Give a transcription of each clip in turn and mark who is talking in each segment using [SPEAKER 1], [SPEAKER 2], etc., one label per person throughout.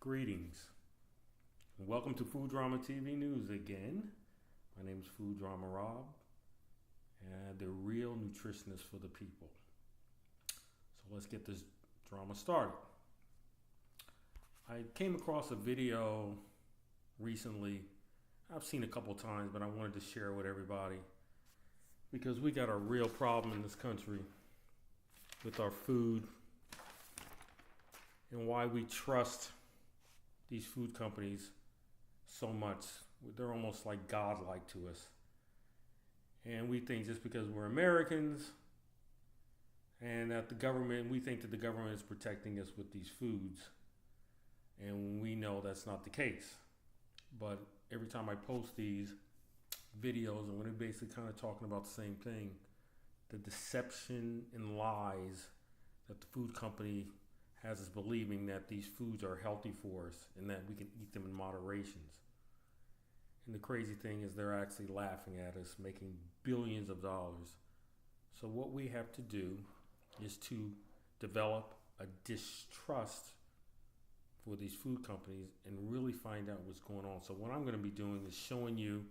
[SPEAKER 1] Greetings and welcome to Food Drama TV News again. My name is Food Drama Rob and the real nutritionist for the people. So let's get this drama started. I came across a video recently. I've seen a couple times, but I wanted to share it with everybody because we got a real problem in this country with our food and why we trust these food companies so much. They're almost like godlike to us. And we think just because we're Americans and that we think that the government is protecting us with these foods. And we know that's not the case. But every time I post these videos, and we're basically kind of talking about the same thing, the deception and lies that the food company has us believing that these foods are healthy for us and that we can eat them in moderations. And the crazy thing is they're actually laughing at us, making billions of dollars. So what we have to do is to develop a distrust for these food companies and really find out what's going on. So what I'm going to be doing is showing you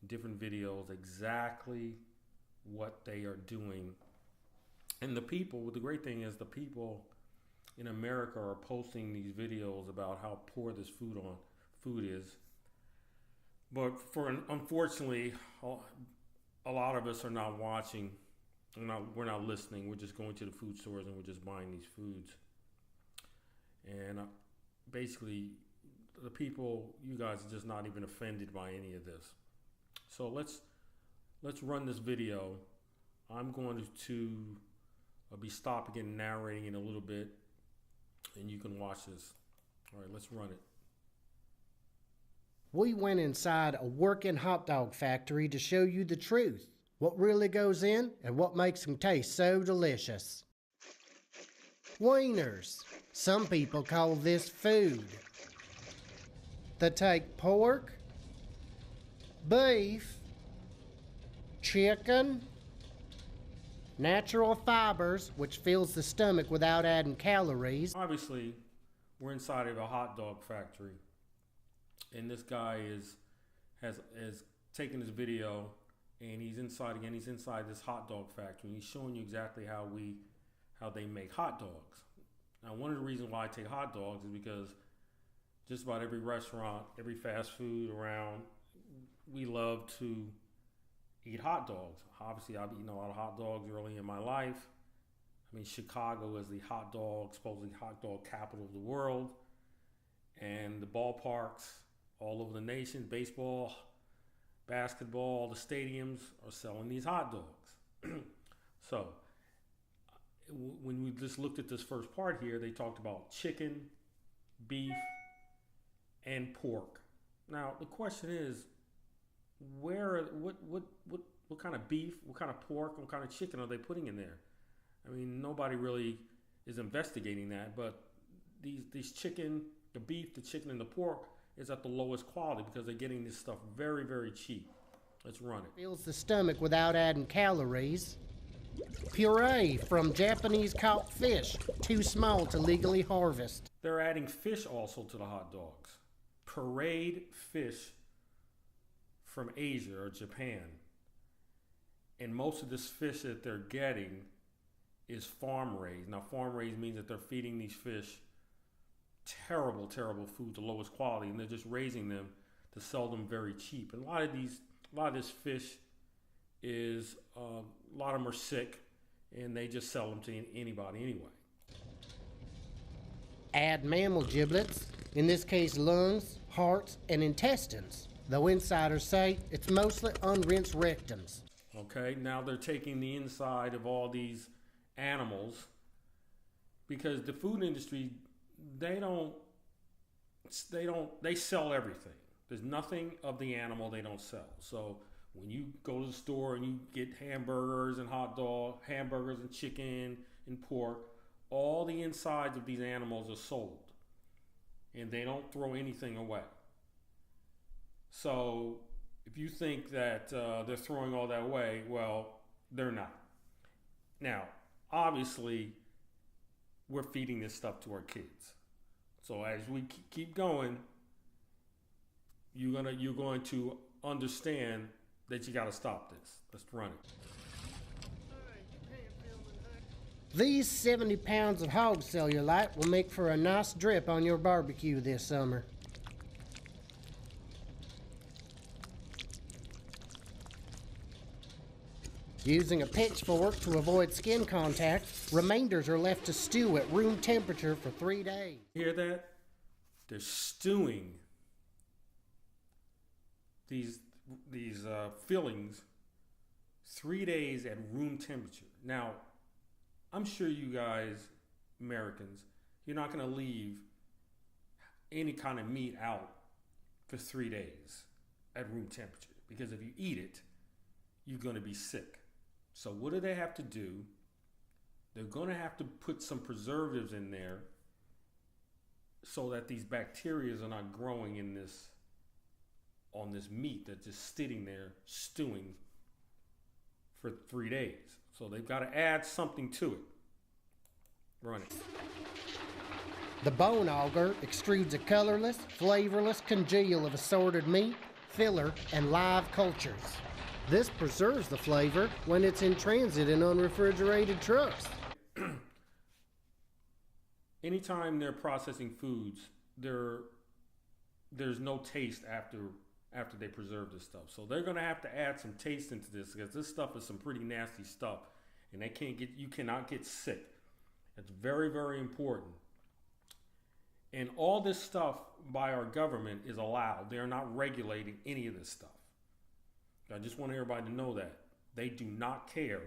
[SPEAKER 1] in different videos exactly what they are doing. And the great thing is the people in America are posting these videos about how poor this food is. But unfortunately, a lot of us are not watching. We're not listening. We're just going to the food stores and we're just buying these foods. And basically, the people, you guys are just not even offended by any of this. So let's run this video. I'm going to be stopping and narrating in a little bit, and you can watch this. All right, let's run it.
[SPEAKER 2] We went inside a working hot dog factory to show you the truth. What really goes in and what makes them taste so delicious. Wieners. Some people call this food. They take pork, beef, chicken, natural fibers, which fills the stomach without adding calories.
[SPEAKER 1] Obviously, we're inside of a hot dog factory, and this guy has taken this video, and he's inside this hot dog factory, and he's showing you exactly how they make hot dogs. Now, one of the reasons why I take hot dogs is because just about every restaurant, every fast food around, we love to eat hot dogs. Obviously, I've eaten a lot of hot dogs early in my life. I mean, Chicago is the supposedly hot dog capital of the world. And the ballparks all over the nation, baseball, basketball, the stadiums are selling these hot dogs. So when we just looked at this first part here, they talked about chicken, beef, and pork. Now, the question is, what kind of beef, what kind of pork, what kind of chicken are they putting in there? I mean, nobody really is investigating that, but these chicken, the beef, the chicken, and the pork is at the lowest quality because they're getting this stuff very, very cheap. Let's run it.
[SPEAKER 2] Fills the stomach without adding calories. Puree from Japanese caught fish, too small to legally harvest.
[SPEAKER 1] They're adding fish also to the hot dogs. Pureed fish from Asia or Japan. And most of this fish that they're getting is farm raised. Now, farm raised means that they're feeding these fish terrible, terrible food, the lowest quality, and they're just raising them to sell them very cheap. And a lot of this fish is, a lot of them are sick, and they just sell them to anybody anyway.
[SPEAKER 2] Add mammal giblets, in this case lungs, hearts, and intestines, though insiders say it's mostly unrinsed rectums.
[SPEAKER 1] Okay, now they're taking the inside of all these animals because the food industry, they sell everything. There's nothing of the animal they don't sell. So when you go to the store and you get hamburgers and chicken and pork, all the insides of these animals are sold. And they don't throw anything away. So if you think that they're throwing all that away, well, they're not. Now, obviously, we're feeding this stuff to our kids. So as we keep going, you're going to understand that you got to stop this. Let's run it.
[SPEAKER 2] These 70 pounds of hog cellulite will make for a nice drip on your barbecue this summer. Using a pitchfork to avoid skin contact, remainders are left to stew at room temperature for 3 days.
[SPEAKER 1] Hear that? They're stewing these fillings 3 days at room temperature. Now, I'm sure you guys, Americans, you're not going to leave any kind of meat out for 3 days at room temperature, because if you eat it, you're going to be sick. So what do they have to do? They're going to have to put some preservatives in there so that these bacteria are not growing on this meat that's just sitting there stewing for 3 days. So they've got to add something to it. Run it.
[SPEAKER 2] The bone auger extrudes a colorless, flavorless congeal of assorted meat, filler, and live cultures. This preserves the flavor when it's in transit in unrefrigerated trucks.
[SPEAKER 1] Anytime they're processing foods, there's no taste after they preserve this stuff. So they're going to have to add some taste into this, because this stuff is some pretty nasty stuff, and you cannot get sick. It's very, very important. And all this stuff by our government is allowed. They're not regulating any of this stuff. I just want everybody to know that. They do not care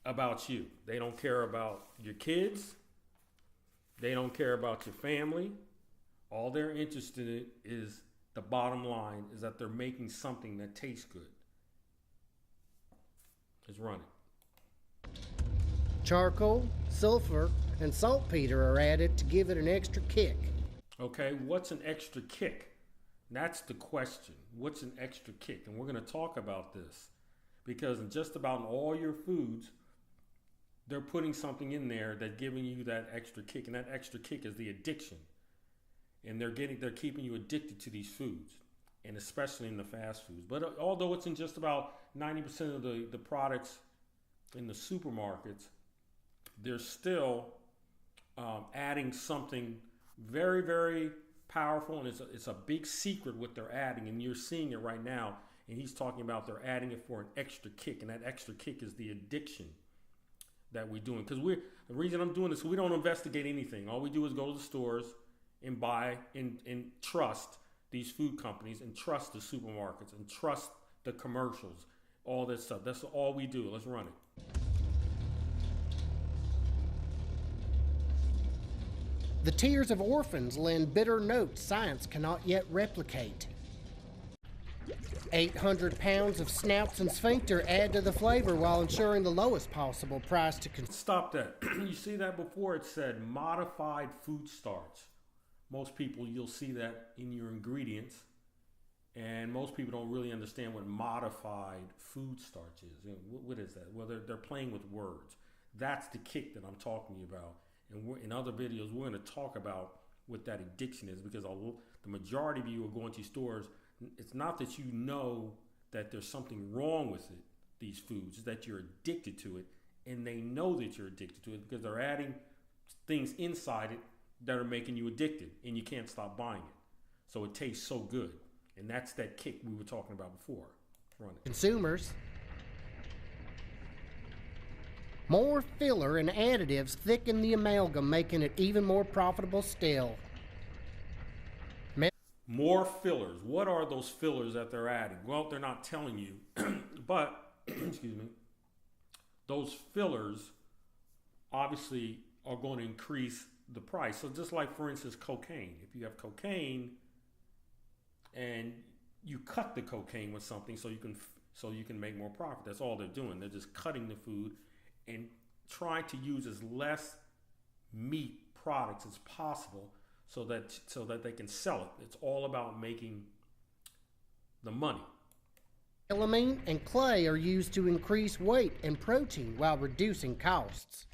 [SPEAKER 1] about you. They don't care about your kids. They don't care about your family. All they're interested in is the bottom line, is that they're making something that tastes good. Let's run it.
[SPEAKER 2] Charcoal, sulfur, and saltpeter are added to give it an extra kick.
[SPEAKER 1] Okay, what's an extra kick? That's the question. What's an extra kick? And we're going to talk about this, because in just about all your foods, they're putting something in there that's giving you that extra kick, and that extra kick is the addiction. And they're keeping you addicted to these foods, and especially in the fast foods. But although it's in just about 90% of the products in the supermarkets, they're still adding something very, very powerful, and it's a big secret what they're adding, and you're seeing it right now. And he's talking about they're adding it for an extra kick, and that extra kick is the addiction that we're doing. Because the reason I'm doing this, we don't investigate anything. All we do is go to the stores and buy and trust these food companies, and trust the supermarkets, and trust the commercials, all this stuff. That's all we do. Let's run it.
[SPEAKER 2] The tears of orphans lend bitter notes science cannot yet replicate. 800 pounds of snouts and sphincter add to the flavor while ensuring the lowest possible price to consume.
[SPEAKER 1] Stop that. You see that before? It said modified food starch. Most people, you'll see that in your ingredients, and most people don't really understand what modified food starch is. What is that? Well, they're playing with words. That's the kick that I'm talking about. And in other videos, we're going to talk about what that addiction is, because the majority of you are going to stores. It's not that you know that there's something wrong with it, these foods, it's that you're addicted to it, and they know that you're addicted to it because they're adding things inside it that are making you addicted, and you can't stop buying it. So it tastes so good, and that's that kick we were talking about before. Run it.
[SPEAKER 2] Consumers. More filler and additives thicken the amalgam, making it even more profitable still.
[SPEAKER 1] More fillers. What are those fillers that they're adding? Well, they're not telling you, but excuse me, those fillers obviously are going to increase the price. So just like, for instance, cocaine. If you have cocaine and you cut the cocaine with something so you can make more profit, that's all they're doing. They're just cutting the food and trying to use as less meat products as possible so that they can sell it. It's all about making the money.
[SPEAKER 2] Melamine and clay are used to increase weight and protein while reducing costs.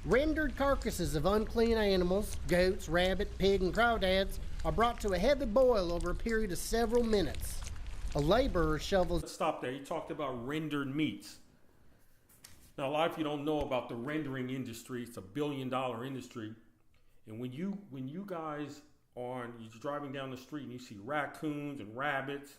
[SPEAKER 2] Rendered carcasses of unclean animals, goats, rabbit, pig, and crawdads, are brought to a heavy boil over a period of several minutes. A laborer shovels...
[SPEAKER 1] Let's stop there. You talked about rendered meats. Now, a lot of you don't know about the rendering industry. It's a billion-dollar industry. And when you guys you're driving down the street and you see raccoons and rabbits,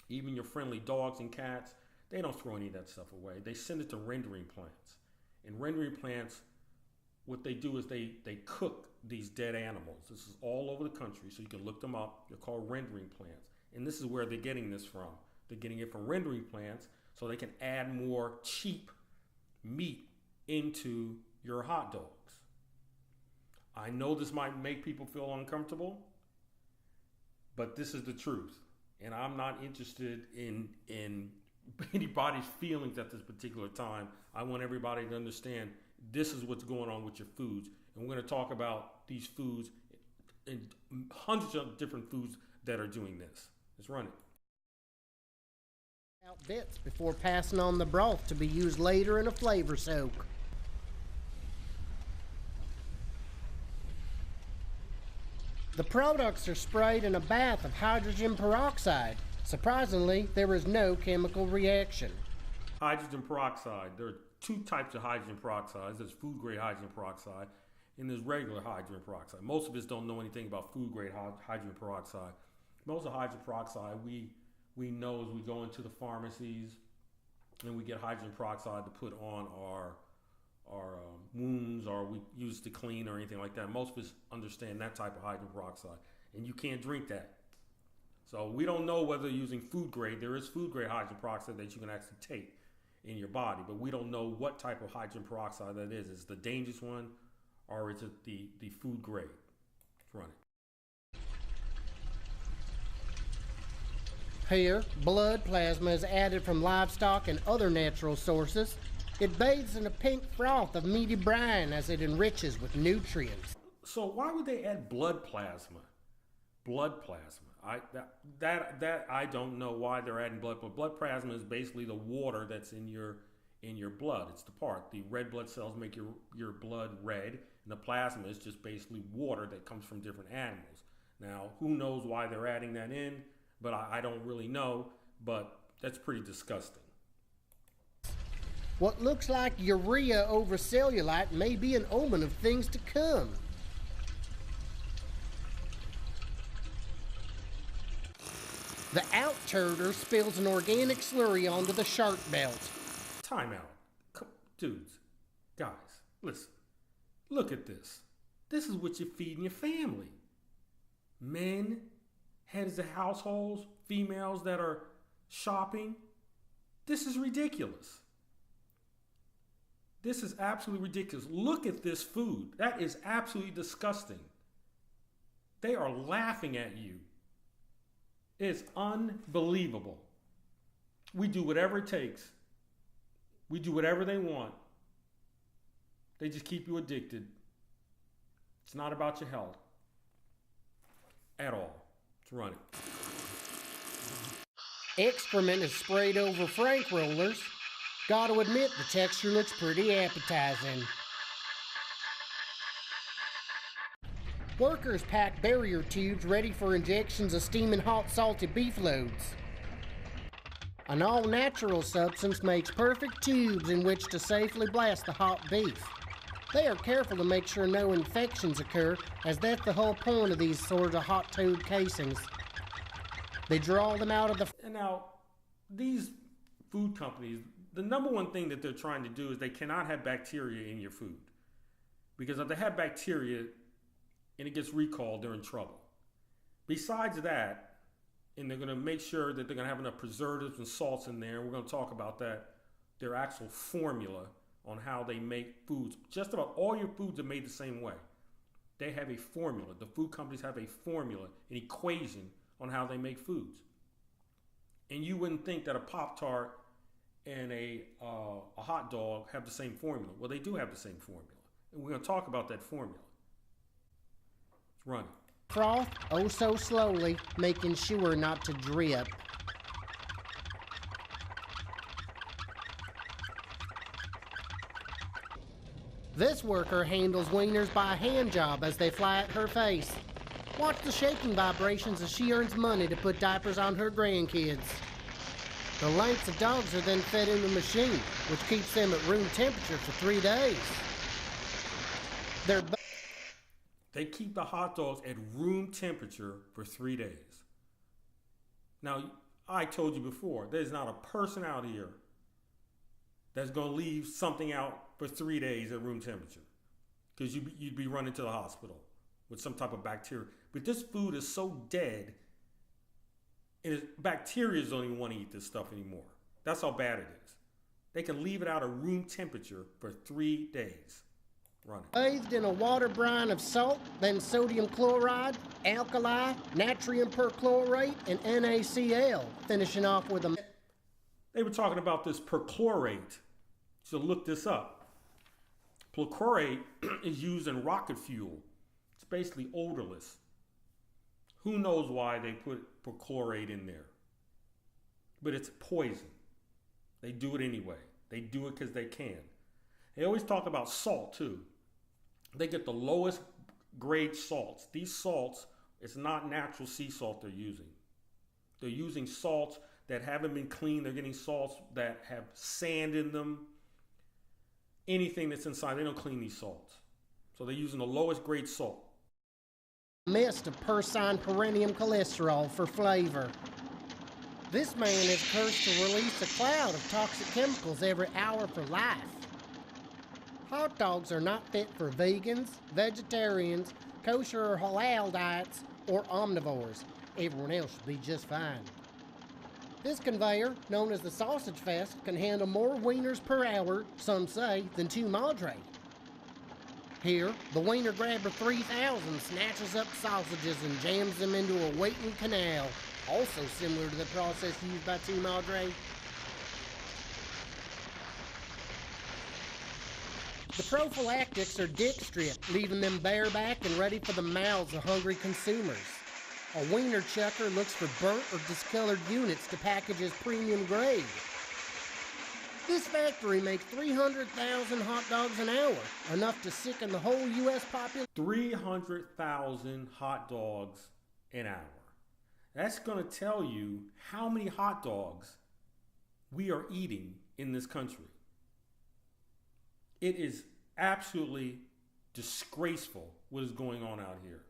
[SPEAKER 1] even your friendly dogs and cats, they don't throw any of that stuff away. They send it to rendering plants. And rendering plants, what they do is they cook these dead animals. This is all over the country, so you can look them up. They're called rendering plants. And this is where they're getting this from. They're getting it from rendering plants so they can add more cheap meat into your hot dogs. I know this might make people feel uncomfortable, but this is the truth. And I'm not interested in anybody's feelings at this particular time. I want everybody to understand this is what's going on with your foods. And we're going to talk about these foods and hundreds of different foods that are doing this. Let's run it.
[SPEAKER 2] Out bits before passing on the broth to be used later in a flavor soak. The products are sprayed in a bath of hydrogen peroxide. Surprisingly, there is no chemical reaction.
[SPEAKER 1] Hydrogen peroxide. There are two types of hydrogen peroxides. There's food-grade hydrogen peroxide and there's regular hydrogen peroxide. Most of us don't know anything about food-grade hydrogen peroxide. Most of hydrogen peroxide we know as we go into the pharmacies and we get hydrogen peroxide to put on our wounds, or we use to clean or anything like that. Most of us understand that type of hydrogen peroxide, and you can't drink that. So we don't know whether using food grade. There is food grade hydrogen peroxide that you can actually take in your body, but we don't know what type of hydrogen peroxide that is. Is it the dangerous one, or is it the food grade? Let's run it.
[SPEAKER 2] Here, blood plasma is added from livestock and other natural sources. It bathes in a pink froth of meaty brine as it enriches with nutrients.
[SPEAKER 1] So why would they add blood plasma? Blood plasma. I don't know why they're adding blood. But blood plasma is basically the water that's in your blood. It's the part. The red blood cells make your blood red, and the plasma is just basically water that comes from different animals. Now, who knows why they're adding that in? But I don't really know. But that's pretty disgusting.
[SPEAKER 2] What looks like urea over cellulite may be an omen of things to come. The out-turder spills an organic slurry onto the shark belt.
[SPEAKER 1] Time out. Dudes, guys, listen. Look at this. This is what you're feeding your family. Men, heads of households, females that are shopping. This is ridiculous. This is absolutely ridiculous. Look at this food. That is absolutely disgusting. They are laughing at you. It's unbelievable. We do whatever it takes. We do whatever they want. They just keep you addicted. It's not about your health at all. Let's run it.
[SPEAKER 2] Excrement is sprayed over frank rollers. Gotta admit, the texture looks pretty appetizing. Workers pack barrier tubes ready for injections of steaming hot salty beef loads. An all-natural substance makes perfect tubes in which to safely blast the hot beef. They are careful to make sure no infections occur, as that's the whole point of these sort of hot-tube casings. They draw them out of the...
[SPEAKER 1] And now, these food companies, the number one thing that they're trying to do is they cannot have bacteria in your food. Because if they have bacteria and it gets recalled, they're in trouble. Besides that, and they're going to make sure that they're going to have enough preservatives and salts in there, and we're going to talk about that, their actual formula on how they make foods. Just about all your foods are made the same way. They have a formula. The food companies have a formula, an equation on how they make foods. And you wouldn't think that a Pop-Tart and a hot dog have the same formula. Well, they do have the same formula. And we're going to talk about that formula. Let's run it.
[SPEAKER 2] Froth oh so slowly, making sure not to drip. This worker handles wieners by a hand job as they fly at her face. Watch the shaking vibrations as she earns money to put diapers on her grandkids. The lengths of dogs are then fed in the machine, which keeps them at room temperature for 3 days.
[SPEAKER 1] They keep the hot dogs at room temperature for 3 days. Now, I told you before, there's not a person out here that's going to leave something out for 3 days at room temperature, because you'd be running to the hospital with some type of bacteria. But this food is so dead, and bacteria don't even want to eat this stuff anymore. That's how bad it is. They can leave it out at room temperature for 3 days running.
[SPEAKER 2] Bathed in a water brine of salt, then sodium chloride, alkali, natrium perchlorate, and NaCl, finishing off with a...
[SPEAKER 1] They were talking about this perchlorate, so look this up. Perchlorate is used in rocket fuel. It's basically odorless. Who knows why they put perchlorate in there? But it's poison. They do it anyway. They do it because they can. They always talk about salt too. They get the lowest grade salts. These salts, it's not natural sea salt they're using. They're using salts that haven't been cleaned. They're getting salts that have sand in them. Anything that's inside, they don't clean these salts. So they're using the lowest grade salt.
[SPEAKER 2] Mist of porcine perennium cholesterol for flavor. This man is cursed to release a cloud of toxic chemicals every hour for life. Hot dogs are not fit for vegans, vegetarians, kosher or halal diets, or omnivores. Everyone else should be just fine. This conveyor, known as the Sausage Fest, can handle more wieners per hour, some say, than 2 Madre. Here, the Wiener Grabber 3000 snatches up sausages and jams them into a waiting canal, also similar to the process used by 2 Madre. The prophylactics are dick stripped, leaving them bareback and ready for the mouths of hungry consumers. A wiener chucker looks for burnt or discolored units to package as premium grade. This factory makes 300,000 hot dogs an hour, enough to sicken the whole U.S. population.
[SPEAKER 1] 300,000 hot dogs an hour. That's going to tell you how many hot dogs we are eating in this country. It is absolutely disgraceful what is going on out here.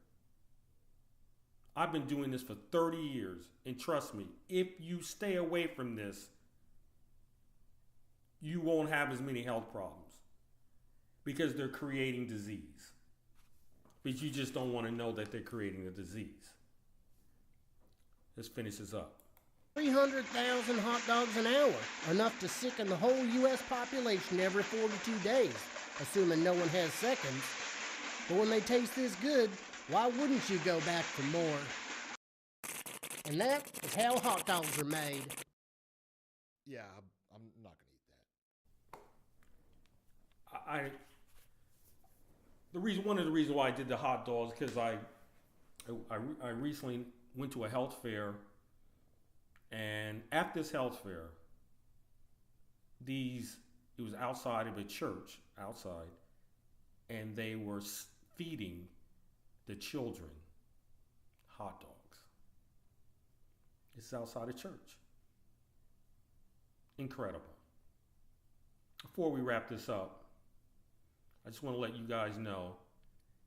[SPEAKER 1] I've been doing this for 30 years, and trust me, if you stay away from this, you won't have as many health problems because they're creating disease. But you just don't want to know that they're creating a disease. Let's finish this up.
[SPEAKER 2] 300,000 hot dogs an hour, enough to sicken the whole U.S. population every 42 days, assuming no one has seconds. But when they taste this good, why wouldn't you go back for more? And that is how hot dogs are made.
[SPEAKER 3] Yeah, I'm not going to eat that.
[SPEAKER 1] One of the reasons why I did the hot dogs, because I recently went to a health fair, and at this health fair, it was outside of a church, and they were feeding the children hot dogs. It's outside a church. Incredible. Before we wrap this up, I just want to let you guys know,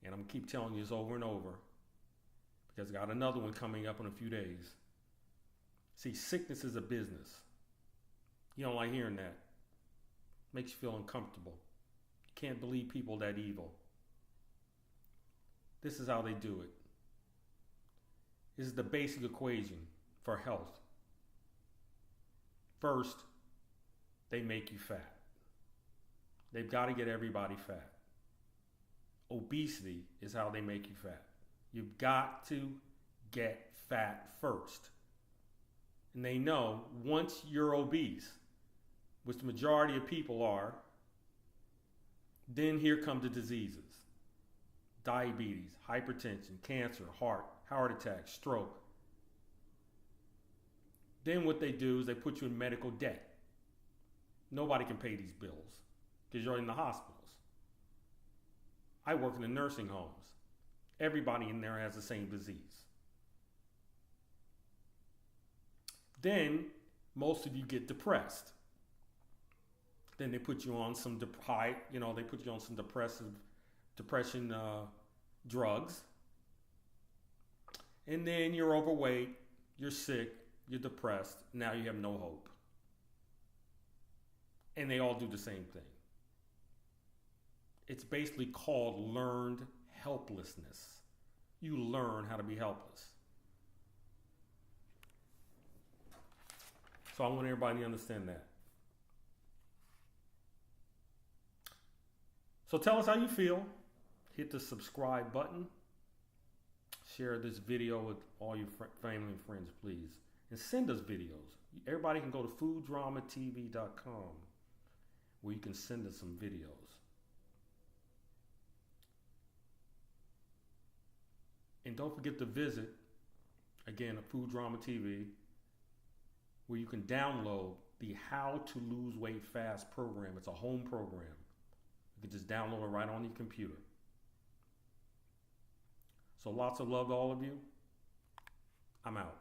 [SPEAKER 1] and I'm going to keep telling you this over and over, because I got another one coming up in a few days. See, sickness is a business. You don't like hearing that. Makes you feel uncomfortable. You can't believe people that evil. This is how they do it. This is the basic equation for health. First, they make you fat. They've got to get everybody fat. Obesity is how they make you fat. You've got to get fat first. And they know once you're obese, which the majority of people are, then here come the diseases. Diabetes, hypertension, cancer, heart attack, stroke. Then what they do is they put you in medical debt. Nobody can pay these bills because you're in the hospitals. I work in the nursing homes. Everybody in there has the same disease. Then most of you get depressed. Then they put you on some depression drugs. And then you're overweight, you're sick, you're depressed. Now you have no hope. And they all do the same thing. It's basically called learned helplessness. You learn how to be helpless. So I want everybody to understand that. So tell us how you feel. Hit the subscribe button. Share this video with all your family and friends, please. And send us videos. Everybody can go to fooddramatv.com where you can send us some videos. And don't forget to visit, again, Food Drama TV, where you can download the How to Lose Weight Fast program. It's a home program. You can just download it right on your computer. So lots of love to all of you. I'm out.